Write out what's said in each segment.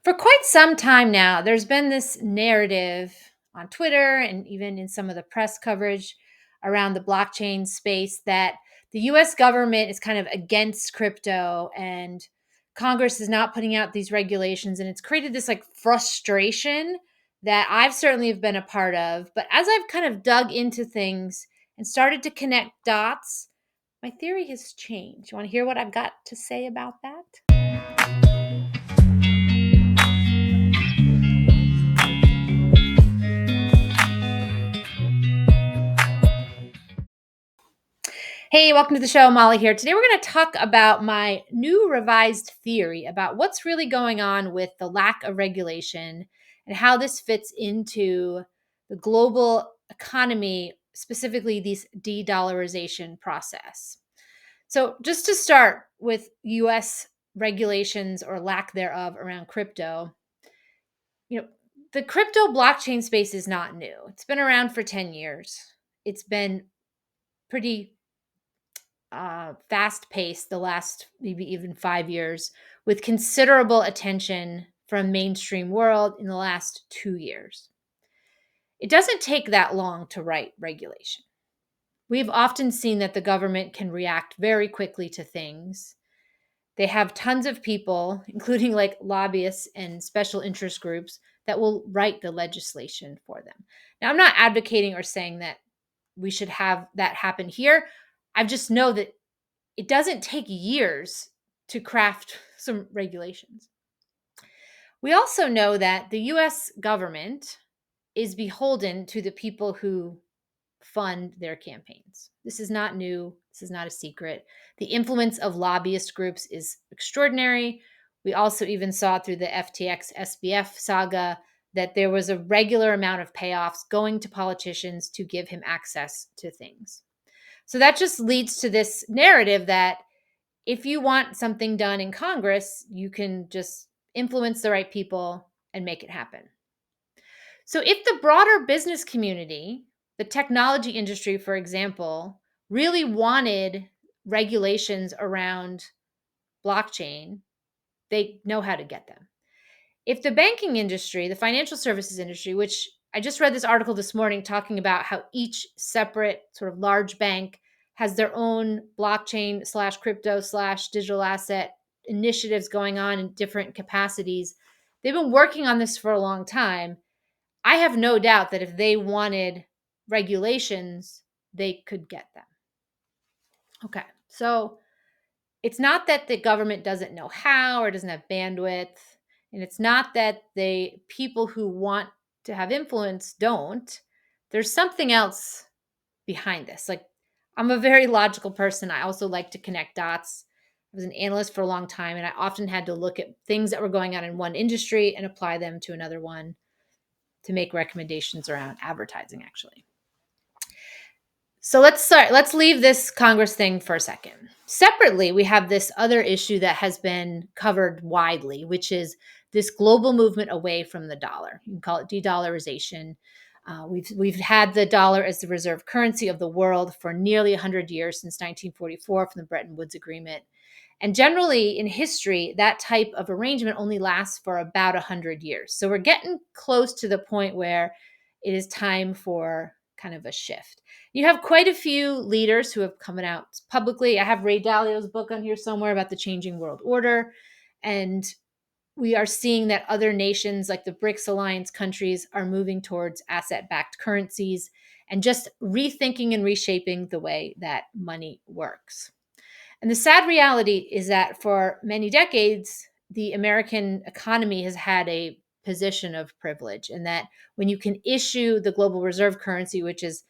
For quite some time now, there's been this narrative on Twitter and even in some of the press coverage around the blockchain space that the US government is kind of against crypto and Congress is not putting out these regulations. And it's created this like frustration that I've certainly have been a part of. But as I've kind of dug into things and started to connect dots, my theory has changed. You want to hear what I've got to say about that? Hey, welcome to the show. Molly here. Today, we're going to talk about my new revised theory about what's really going on with the lack of regulation and how this fits into the global economy, specifically this de-dollarization process. So, just to start with US regulations or lack thereof around crypto, you know, the crypto blockchain space is not new. It's been around for 10 years. It's been pretty fast paced the last maybe even 5 years with considerable attention from mainstream world in the last 2 years. It doesn't take that long to write regulation. We've often seen that the government can react very quickly to things. They have tons of people, including like lobbyists and special interest groups, that will write the legislation for them. Now, I'm not advocating or saying that we should have that happen here. I just know that it doesn't take years to craft some regulations. We also know that the US government is beholden to the people who fund their campaigns. This is not new. This is not a secret. The influence of lobbyist groups is extraordinary. We also even saw through the FTX SBF saga that there was a regular amount of payoffs going to politicians to give him access to things. So that just leads to this narrative that if you want something done in Congress, you can just influence the right people and make it happen. So, if the broader business community, the technology industry, for example, really wanted regulations around blockchain, they know how to get them. If the banking industry, the financial services industry, which I just read this article this morning talking about how each separate sort of large bank has their own blockchain slash crypto slash digital asset initiatives going on in different capacities. They've been working on this for a long time. I have no doubt that if they wanted regulations, they could get them. Okay, so it's not that the government doesn't know how or doesn't have bandwidth. And it's not that the people who want to have influence don't. There's something else behind this. Like, I'm a very logical person. I also like to connect dots. I was an analyst for a long time, and I often had to look at things that were going on in one industry and apply them to another one to make recommendations around advertising, actually. So let's leave this Congress thing for a second. Separately, we have this other issue that has been covered widely, which is this global movement away from the dollar. You can call it de-dollarization. We've had the dollar as the reserve currency of the world for nearly 100 years, since 1944 from the Bretton Woods Agreement. And generally in history, that type of arrangement only lasts for about 100 years. So we're getting close to the point where it is time for kind of a shift. You have quite a few leaders who have come out publicly. I have Ray Dalio's book on here somewhere about the changing world order. And we are seeing that other nations like the BRICS alliance countries are moving towards asset-backed currencies and just rethinking and reshaping the way that money works. And the sad reality is that for many decades, the American economy has had a position of privilege, and that when you can issue the global reserve currency, which is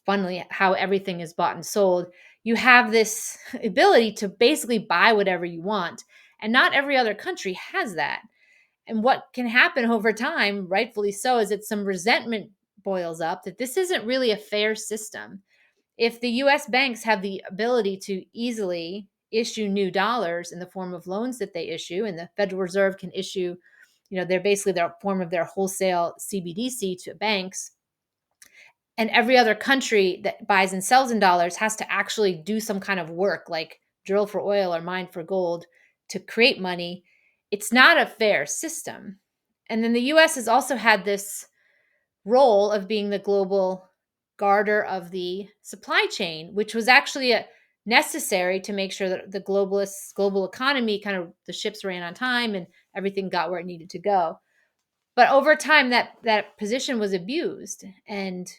funnily how everything is bought and sold, you have this ability to basically buy whatever you want. And not every other country has that. And what can happen over time, rightfully so, is that some resentment boils up that this isn't really a fair system. If the US banks have the ability to easily issue new dollars in the form of loans that they issue, and the Federal Reserve can issue, they're basically their form of their wholesale CBDC to banks, and every other country that buys and sells in dollars has to actually do some kind of work like drill for oil or mine for gold to create money. It's not a fair system. And then the US has also had this role of being the global garter of the supply chain, which was actually necessary to make sure that the global economy kind of the ships ran on time and everything got where it needed to go. But over time, that position was abused, and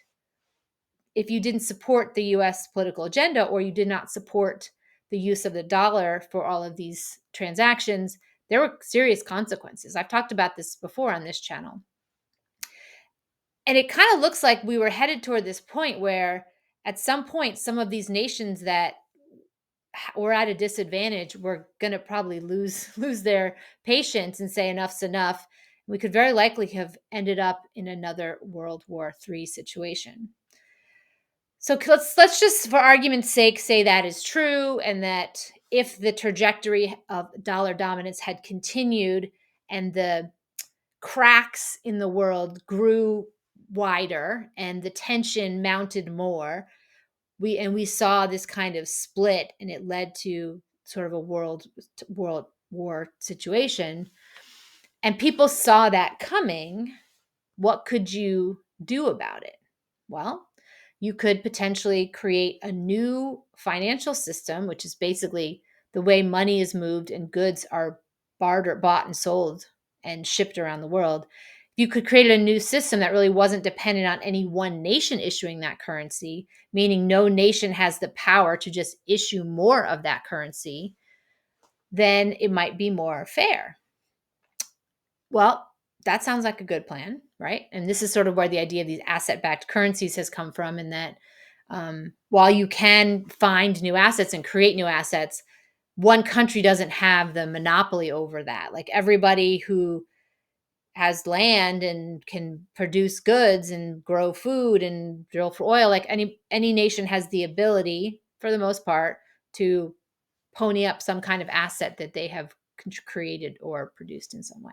if you didn't support the US political agenda or you did not support the use of the dollar for all of these transactions, there were serious consequences. I've talked about this before on this channel. And it kind of looks like we were headed toward this point where at some point, some of these nations that were at a disadvantage were going to probably lose their patience and say enough's enough. We could very likely have ended up in another World War III situation. So let's just, for argument's sake, say that is true, and that if the trajectory of dollar dominance had continued and the cracks in the world grew wider and the tension mounted more, we saw this kind of split, and it led to sort of a world war situation, and people saw that coming. What could you do about it? Well, you could potentially create a new financial system, which is basically the way money is moved and goods are bought and sold and shipped around the world. You could create a new system that really wasn't dependent on any one nation issuing that currency, meaning no nation has the power to just issue more of that currency. Then it might be more fair. Well, that sounds like a good plan, right? And this is sort of where the idea of these asset-backed currencies has come from, in that while you can find new assets and create new assets, one country doesn't have the monopoly over that. Like everybody who has land and can produce goods and grow food and drill for oil, like any nation has the ability, for the most part, to pony up some kind of asset that they have created or produced in some way.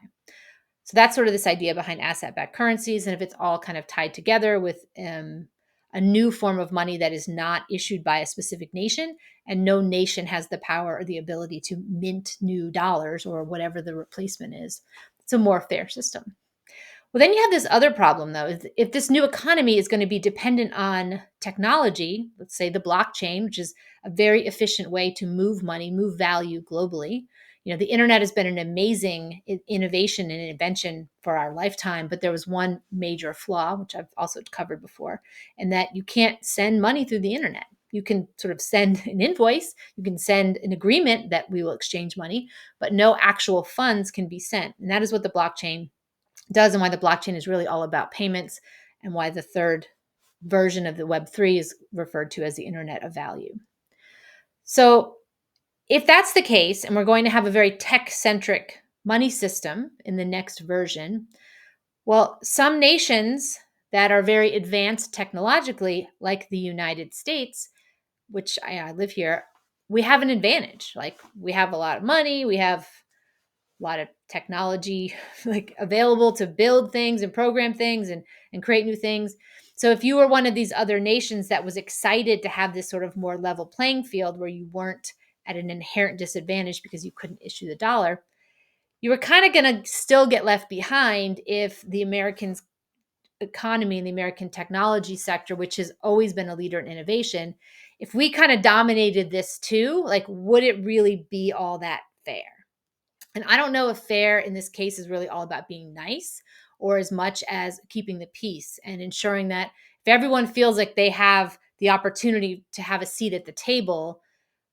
So that's sort of this idea behind asset-backed currencies. And if it's all kind of tied together with a new form of money that is not issued by a specific nation, and no nation has the power or the ability to mint new dollars or whatever the replacement is, it's a more fair system. Well, then you have this other problem, though. If this new economy is going to be dependent on technology, let's say the blockchain, which is a very efficient way to move money, move value globally. The internet has been an amazing innovation and invention for our lifetime, but there was one major flaw, which I've also covered before, and that you can't send money through the internet. You can sort of send an invoice, you can send an agreement that we will exchange money, but no actual funds can be sent. And that is what the blockchain does, and why the blockchain is really all about payments, and why the third version of the Web3 is referred to as the Internet of Value. So if that's the case, and we're going to have a very tech-centric money system in the next version, well, some nations that are very advanced technologically, like the United States, which I live here, we have an advantage. Like, we have a lot of money, we have a lot of technology like available to build things and program things and create new things. So if you were one of these other nations that was excited to have this sort of more level playing field where you weren't at an inherent disadvantage because you couldn't issue the dollar, you were kind of going to still get left behind if the American economy and the American technology sector, which has always been a leader in innovation, if we kind of dominated this too, like, would it really be all that fair? And I don't know if fair in this case is really all about being nice, or as much as keeping the peace and ensuring that if everyone feels like they have the opportunity to have a seat at the table,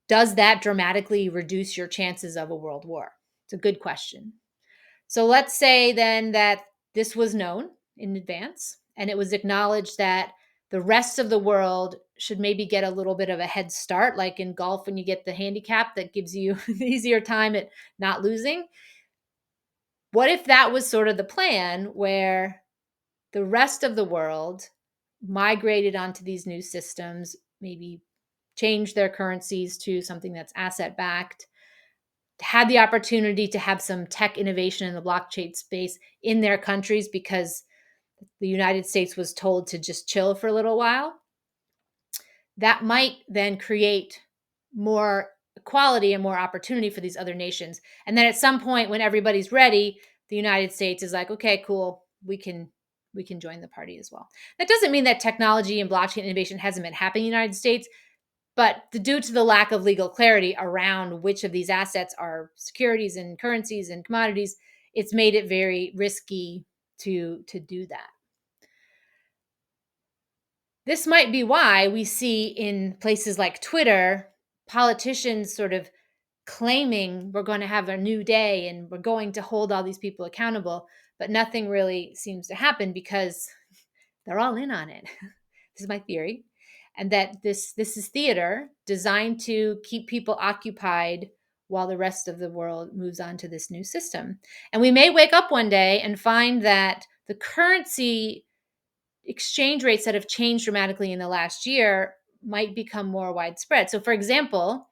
does that dramatically reduce your chances of a world war? It's a good question. So let's say then that this was known in advance, and it was acknowledged that the rest of the world should maybe get a little bit of a head start, like in golf when you get the handicap that gives you an easier time at not losing. What if that was sort of the plan, where the rest of the world migrated onto these new systems, maybe changed their currencies to something that's asset backed, had the opportunity to have some tech innovation in the blockchain space in their countries because the United States was told to just chill for a little while? That might then create more equality and more opportunity for these other nations. And then at some point when everybody's ready, the United States is like, okay, cool, we can join the party as well. That doesn't mean that technology and blockchain innovation hasn't been happening in the United States, but due to the lack of legal clarity around which of these assets are securities and currencies and commodities, it's made it very risky to do that. This might be why we see in places like Twitter politicians sort of claiming we're going to have a new day and we're going to hold all these people accountable, but nothing really seems to happen because they're all in on it. This is my theory. And that this is theater designed to keep people occupied while the rest of the world moves on to this new system. And we may wake up one day and find that the currency exchange rates that have changed dramatically in the last year might become more widespread. So for example,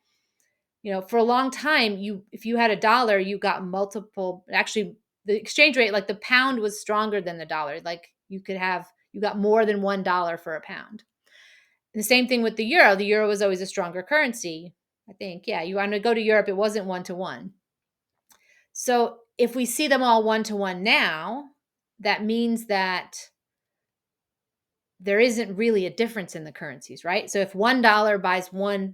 for a long time, if you had a dollar, you got multiple, actually the exchange rate, like the pound was stronger than the dollar. Like you got more than $1 for a pound. And the same thing with the euro. The euro was always a stronger currency. I think, yeah, you want to go to Europe, it wasn't 1-to-1. So if we see them all 1-to-1 now, that means that there isn't really a difference in the currencies, right? So if $1 buys one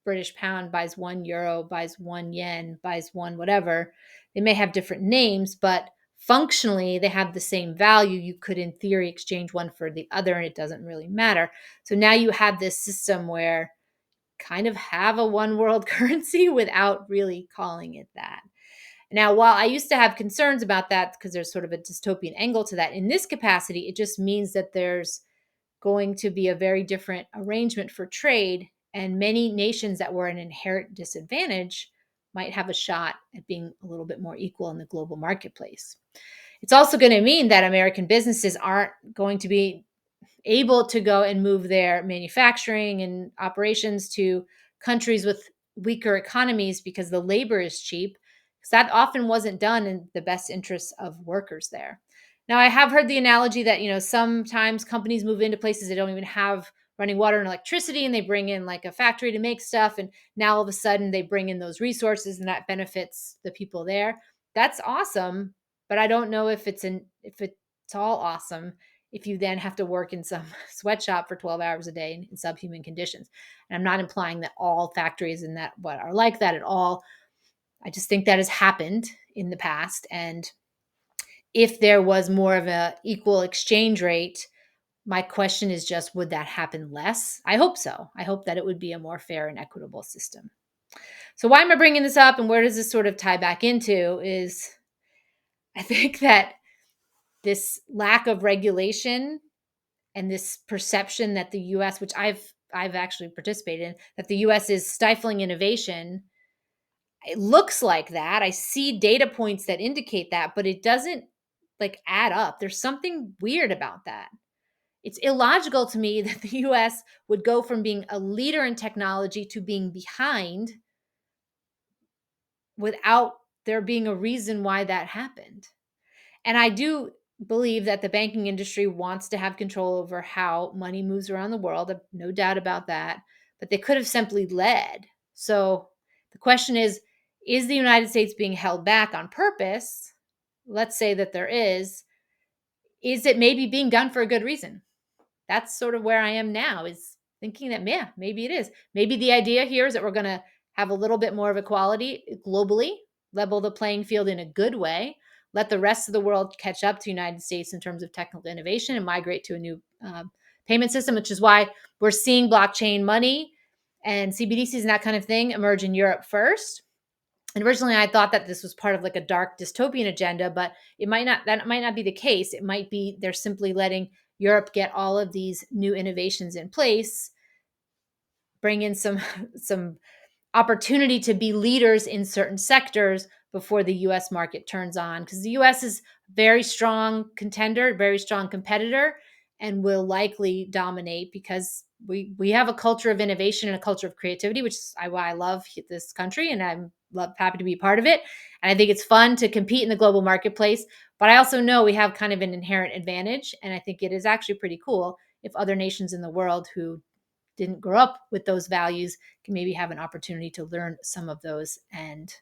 British pound, buys €1, buys €1, buys one whatever, they may have different names, but functionally they have the same value. You could, in theory, exchange one for the other, and it doesn't really matter. So now you have this system where kind of have a one world currency without really calling it that. Now, while I used to have concerns about that because there's sort of a dystopian angle to that, in this capacity, it just means that there's going to be a very different arrangement for trade, and many nations that were an inherent disadvantage might have a shot at being a little bit more equal in the global marketplace. It's also going to mean that American businesses aren't going to be able to go and move their manufacturing and operations to countries with weaker economies because the labor is cheap, because that often wasn't done in the best interests of workers there. Now, I have heard the analogy that, sometimes companies move into places they don't even have running water and electricity, and they bring in like a factory to make stuff. And now all of a sudden they bring in those resources and that benefits the people there. That's awesome. But I don't know if it's all awesome if you then have to work in some sweatshop for 12 hours a day in subhuman conditions. And I'm not implying that all factories and that what are like that at all. I just think that has happened in the past. And if there was more of a equal exchange rate, my question is just, would that happen less? I hope so. I hope that it would be a more fair and equitable system. So why am I bringing this up and where does this sort of tie back into is I think that this lack of regulation and this perception that the US, which I've actually participated in, that the US is stifling innovation. It looks like that. I see data points that indicate that, but it doesn't like add up. There's something weird about that. It's illogical to me that the US would go from being a leader in technology to being behind without there being a reason why that happened. And I do believe that the banking industry wants to have control over how money moves around the world. No doubt about that. But they could have simply led. So the question is the United States being held back on purpose? Let's say that there is. Is it maybe being done for a good reason? That's sort of where I am now, is thinking that, yeah, maybe it is. Maybe the idea here is that we're going to have a little bit more of equality globally, level the playing field in a good way, let the rest of the world catch up to the United States in terms of technical innovation and migrate to a new payment system, which is why we're seeing blockchain money and CBDCs and that kind of thing emerge in Europe first. And originally I thought that this was part of like a dark dystopian agenda, but that might not be the case. It might be they're simply letting Europe get all of these new innovations in place, bring in some opportunity to be leaders in certain sectors before the US market turns on, because the US is a very strong contender, very strong competitor, and will likely dominate because we have a culture of innovation and a culture of creativity, which is why I love this country and happy to be part of it. And I think it's fun to compete in the global marketplace, but I also know we have kind of an inherent advantage, and I think it is actually pretty cool if other nations in the world who didn't grow up with those values can maybe have an opportunity to learn some of those and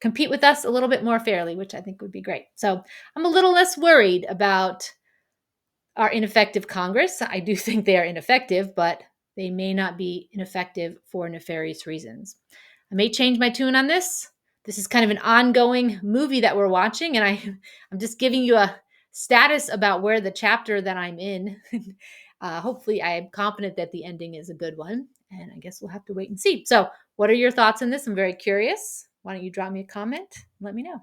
compete with us a little bit more fairly, which I think would be great. So I'm a little less worried about our ineffective Congress. I do think they are ineffective, but they may not be ineffective for nefarious reasons. I may change my tune on this. This is kind of an ongoing movie that we're watching, and I'm just giving you a status about where the chapter that I'm in. Hopefully, I am confident that the ending is a good one, and I guess we'll have to wait and see. So, what are your thoughts on this? I'm very curious. Why don't you drop me a comment? Let me know.